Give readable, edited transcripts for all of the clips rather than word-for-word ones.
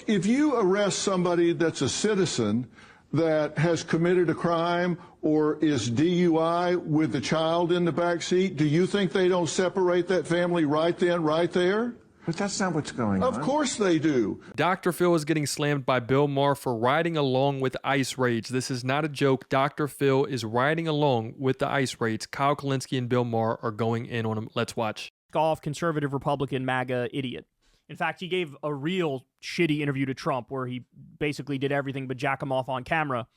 look, if you arrest somebody that's a citizen that has committed a crime or is DUI with the child in the back seat, do you think they don't separate that family right then, right there? But that's not what's going on. Of course they do. Dr. Phil is getting slammed by Bill Maher for riding along with ICE raids. This is not a joke. Dr. Phil is riding along with the ICE raids. Kyle Kulinski and Bill Maher are going in on him. Let's watch. Off conservative Republican MAGA idiot. In fact, he gave a real shitty interview to Trump where he basically did everything but jack him off on camera.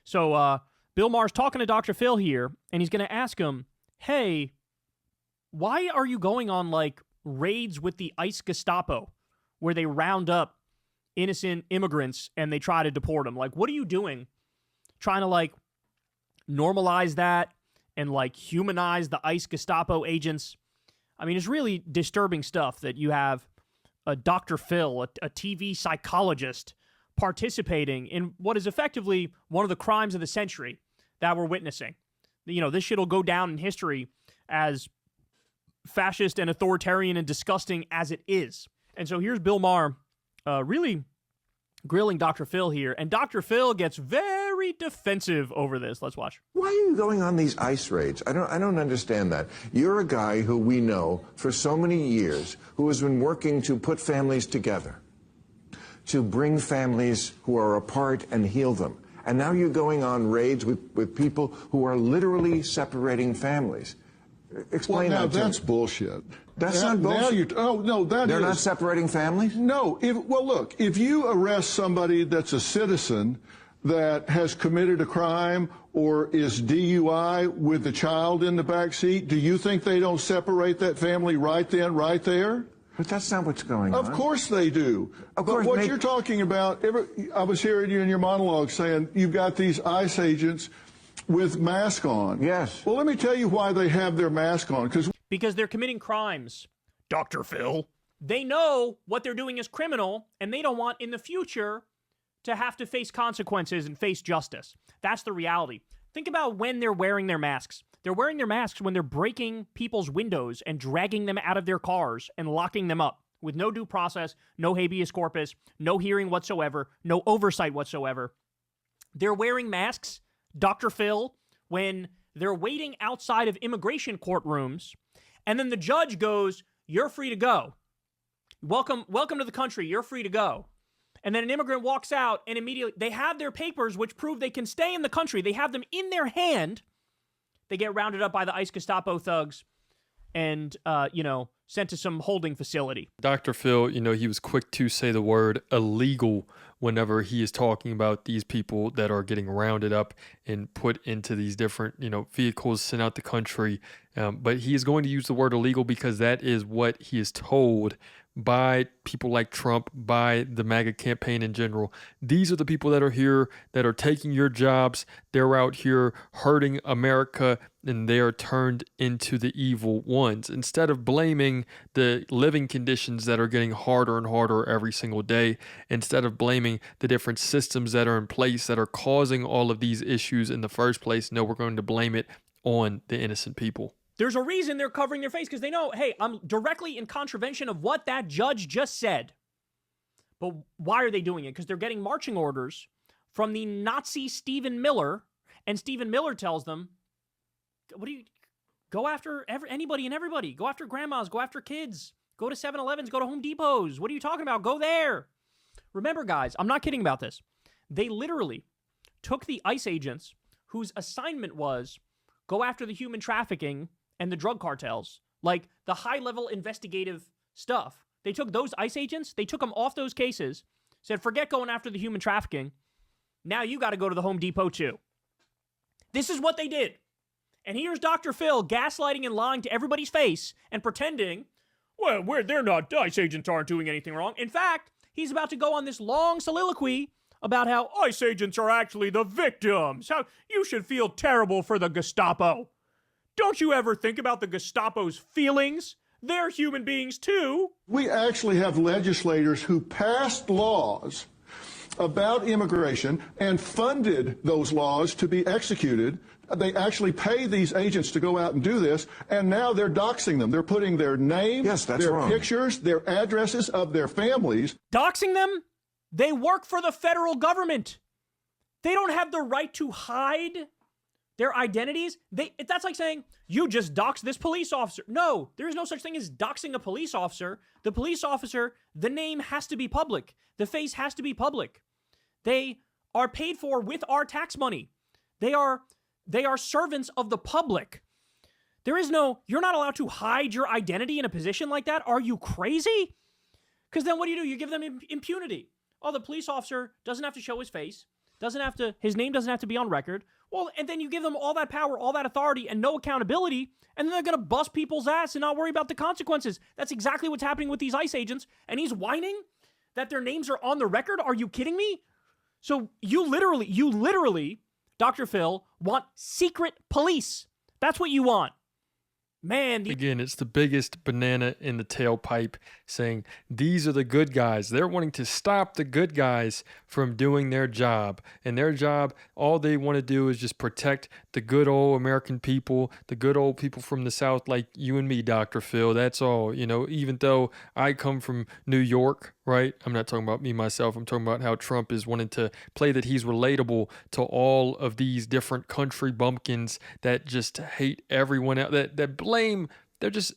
So Bill Maher's talking to Dr. Phil here, and he's going to ask him, hey, why are you going on, like, raids with the ICE Gestapo where they round up innocent immigrants and they try to deport them? Like, what are you doing? Trying to, like, normalize that and, like, humanize the ICE Gestapo agents? I mean, it's really disturbing stuff that you have a Dr. Phil, a TV psychologist, participating in what is effectively one of the crimes of the century that we're witnessing. You know, this shit will go down in history as fascist and authoritarian and disgusting as it is. And so here's Bill Maher really grilling Dr. Phil here, and Dr. Phil gets very defensive over this. Let's watch. Why are you going on these ICE raids? I don't understand that. You're a guy who we know for so many years who has been working to put families together, to bring families who are apart and heal them. And now you're going on raids with people who are literally separating families. Explain well, now that to that's me. Bullshit. That's not bullshit. They're not separating families? No. Well, look, if you arrest somebody that's a citizen that has committed a crime or is DUI with the child in the back seat, do you think they don't separate that family right then, right there? But that's not what's going on. Of course they do. Of course, but what you're talking about, I was hearing you in your monologue saying you've got these ICE agents with mask on. Yes. Well, let me tell you why they have their mask on. Because they're committing crimes, Dr. Phil. They know what they're doing is criminal, and they don't want in the future to have to face consequences and face justice. That's the reality. Think about when they're wearing their masks. They're wearing their masks when they're breaking people's windows and dragging them out of their cars and locking them up with no due process, no habeas corpus, no hearing whatsoever, no oversight whatsoever. They're wearing masks, Dr. Phil, when they're waiting outside of immigration courtrooms, and then the judge goes, "You're free to go. Welcome to the country. You're free to go." And then an immigrant walks out, and immediately they have their papers which prove they can stay in the country. They have them in their hand. They get rounded up by the ICE Gestapo thugs and, sent to some holding facility. Dr. Phil, he was quick to say the word illegal whenever he is talking about these people that are getting rounded up and put into these different, vehicles sent out the country. But he is going to use the word illegal because that is what he is told by people like Trump, by the MAGA campaign in general. These are the people that are here, that are taking your jobs. They're out here hurting America, and they are turned into the evil ones. Instead of blaming the living conditions that are getting harder and harder every single day, instead of blaming the different systems that are in place that are causing all of these issues in the first place, no, we're going to blame it on the innocent people. There's a reason they're covering their face, because they know, hey, I'm directly in contravention of what that judge just said. But why are they doing it? Because they're getting marching orders from the Nazi Stephen Miller, and Stephen Miller tells them, what do you, go after anybody and everybody. Go after grandmas, go after kids, go to 7-Elevens, go to Home Depots. What are you talking about? Go there. Remember, guys, I'm not kidding about this. They literally took the ICE agents whose assignment was go after the human trafficking and the drug cartels, like the high-level investigative stuff. They took those ICE agents, they took them off those cases, said, forget going after the human trafficking. Now you got to go to the Home Depot too. This is what they did. And here's Dr. Phil gaslighting and lying to everybody's face and pretending, well, they're not, ICE agents aren't doing anything wrong. In fact, he's about to go on this long soliloquy about how ICE agents are actually the victims, how you should feel terrible for the Gestapo. Don't you ever think about the Gestapo's feelings? They're human beings too. We actually have legislators who passed laws about immigration and funded those laws to be executed. They actually pay these agents to go out and do this, and now they're doxing them. They're putting their names, their pictures, their addresses of their families. Doxing them? They work for the federal government. They don't have the right to hide their identities. That's like saying, you just doxed this police officer. No, there is no such thing as doxing a police officer. The police officer, the name has to be public. The face has to be public. They are paid for with our tax money. They are servants of the public. There is no, you're not allowed to hide your identity in a position like that. Are you crazy? Because then what do? You give them impunity. Oh, the police officer doesn't have to show his face. His name doesn't have to be on record. Well, and then you give them all that power, all that authority, and no accountability, and then they're going to bust people's ass and not worry about the consequences. That's exactly what's happening with these ICE agents, and he's whining that their names are on the record? Are you kidding me? So you literally, Dr. Phil, want secret police. That's what you want. Man. Again, it's the biggest banana in the tailpipe saying these are the good guys. They're wanting to stop the good guys from doing their job. And their job, all they want to do is just protect the good old American people, the good old people from the South like you and me, Dr. Phil. That's all. You know, even though I come from New York, right? I'm not talking about me, myself. I'm talking about how Trump is wanting to play that he's relatable to all of these different country bumpkins that just hate everyone else, that blame. It's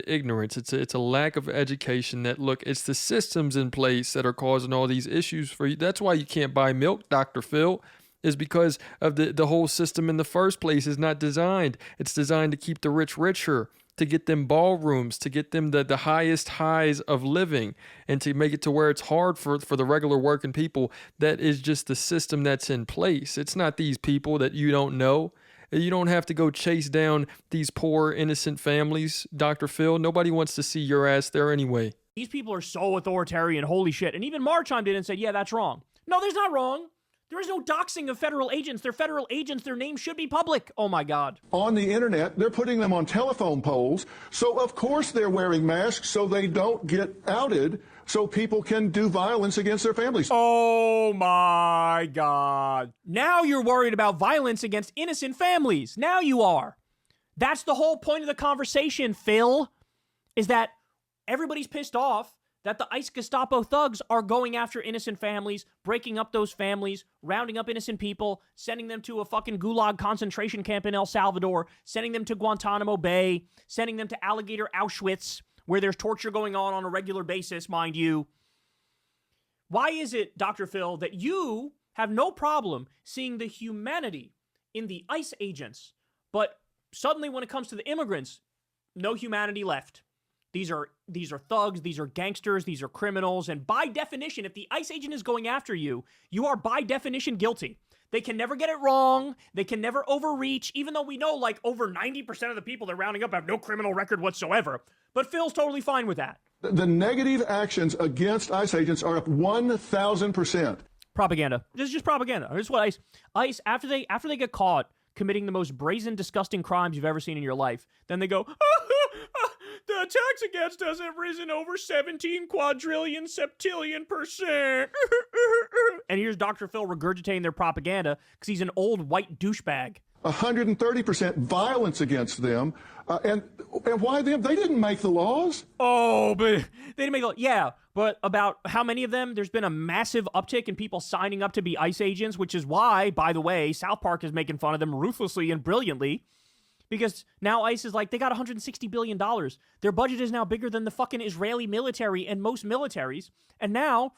ignorance. It's a lack of education that, look, it's the systems in place that are causing all these issues for you. That's why you can't buy milk, Dr. Phil, is because of the whole system in the first place is not designed. It's designed to keep the rich richer, to get them ballrooms, to get them the highest highs of living, and to make it to where it's hard for the regular working people. That is just the system that's in place. It's not these people that you don't know. You don't have to go chase down these poor, innocent families, Dr. Phil. Nobody wants to see your ass there anyway. These people are so authoritarian, holy shit. And even Maher chimed in and said, yeah, that's wrong. No, there's not wrong. There is no doxing of federal agents. They're federal agents. Their names should be public. Oh, my God. On the internet, they're putting them on telephone poles. So, of course, they're wearing masks so they don't get outed, so people can do violence against their families. Oh, my God. Now you're worried about violence against innocent families. Now you are. That's the whole point of the conversation, Phil, is that everybody's pissed off that the ICE Gestapo thugs are going after innocent families, breaking up those families, rounding up innocent people, sending them to a fucking gulag concentration camp in El Salvador, sending them to Guantanamo Bay, sending them to alligator Auschwitz, where there's torture going on a regular basis, mind you. Why is it, Dr. Phil, that you have no problem seeing the humanity in the ICE agents, but suddenly when it comes to the immigrants, no humanity left? These are thugs, these are gangsters, these are criminals, and by definition, if the ICE agent is going after you, you are by definition guilty. They can never get it wrong, they can never overreach, even though we know like over 90% of the people they're rounding up have no criminal record whatsoever. But Phil's totally fine with that. The negative actions against ICE agents are up 1,000%. Propaganda. This is just propaganda. This is what ICE after they get caught committing the most brazen, disgusting crimes you've ever seen in your life, then they go, the attacks against us have risen over 17 quadrillion septillion %. And here's Dr. Phil regurgitating their propaganda because he's an old white douchebag. 130% violence against them. And why them? They didn't make the laws. Oh, but they didn't make the laws. Yeah, but about how many of them? There's been a massive uptick in people signing up to be ICE agents, which is why, by the way, South Park is making fun of them ruthlessly and brilliantly. Because now ICE is like, they got $160 billion. Their budget is now bigger than the fucking Israeli military and most militaries. And now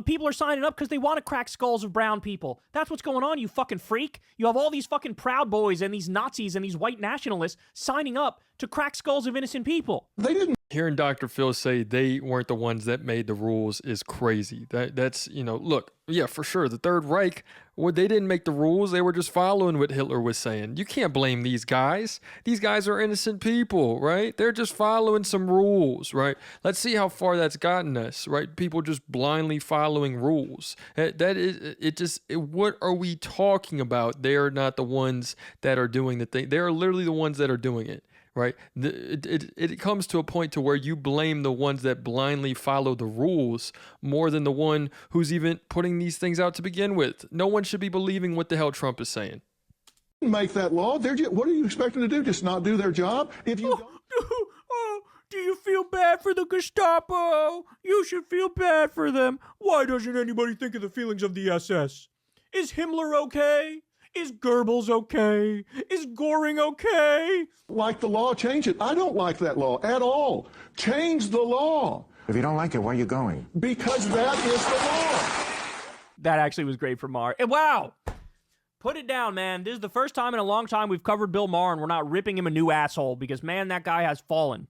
people are signing up because they want to crack skulls of brown people. That's what's going on, you fucking freak. You have all these fucking Proud Boys and these Nazis and these white nationalists signing up to crack skulls of innocent people. They didn't. Hearing Dr. Phil say they weren't the ones that made the rules is crazy. That's, look, yeah, for sure. The Third Reich, they didn't make the rules. They were just following what Hitler was saying. You can't blame these guys. These guys are innocent people, right? They're just following some rules, right? Let's see how far that's gotten us, right? People just blindly following rules. What are we talking about? They are not the ones that are doing the thing. They are literally the ones that are doing it. Right? It comes to a point to where you blame the ones that blindly follow the rules more than the one who's even putting these things out to begin with. No one should be believing what the hell Trump is saying. Make that law. What are you expecting to do? Just not do their job? If you Do you feel bad for the Gestapo? You should feel bad for them. Why doesn't anybody think of the feelings of the SS? Is Himmler okay? Is Goebbels okay? Is Göring okay? Like the law, change it. I don't like that law at all. Change the law. If you don't like it, why are you going? Because that is the law. That actually was great for Maher. And wow! Put it down, man. This is the first time in a long time we've covered Bill Maher and we're not ripping him a new asshole because, man, that guy has fallen.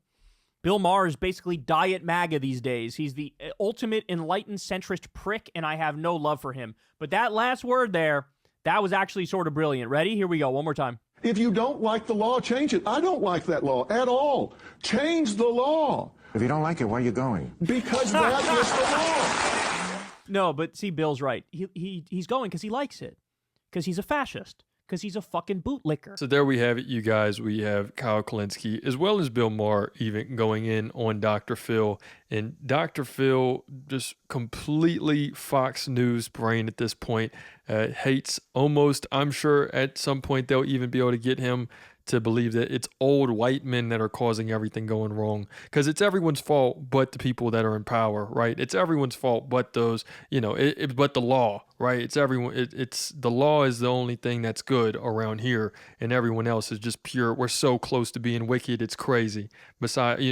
Bill Maher is basically diet MAGA these days. He's the ultimate enlightened centrist prick, and I have no love for him. But that last word there, that was actually sort of brilliant. Ready? Here we go. One more time. If you don't like the law, change it. I don't like that law at all. Change the law. If you don't like it, why are you going? Because that is the law. No, but see, Bill's right. He's going because he likes it. Because he's a fascist. Because he's a fucking bootlicker. So there we have it, you guys. We have Kyle Kulinski as well as Bill Maher even going in on Dr. Phil. And Dr. Phil just completely Fox News brain at this point. Hates almost, I'm sure at some point they'll even be able to get him to believe that it's old white men that are causing everything going wrong, because it's everyone's fault but the people that are in power, right? It's everyone's fault but those, but the law, right? It's everyone. It's the law is the only thing that's good around here, and everyone else is just pure. We're so close to being wicked, it's crazy. Besides,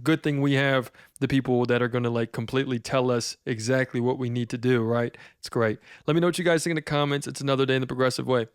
good thing we have the people that are going to like completely tell us exactly what we need to do, right? It's great. Let me know what you guys think in the comments. It's another day in the progressive way.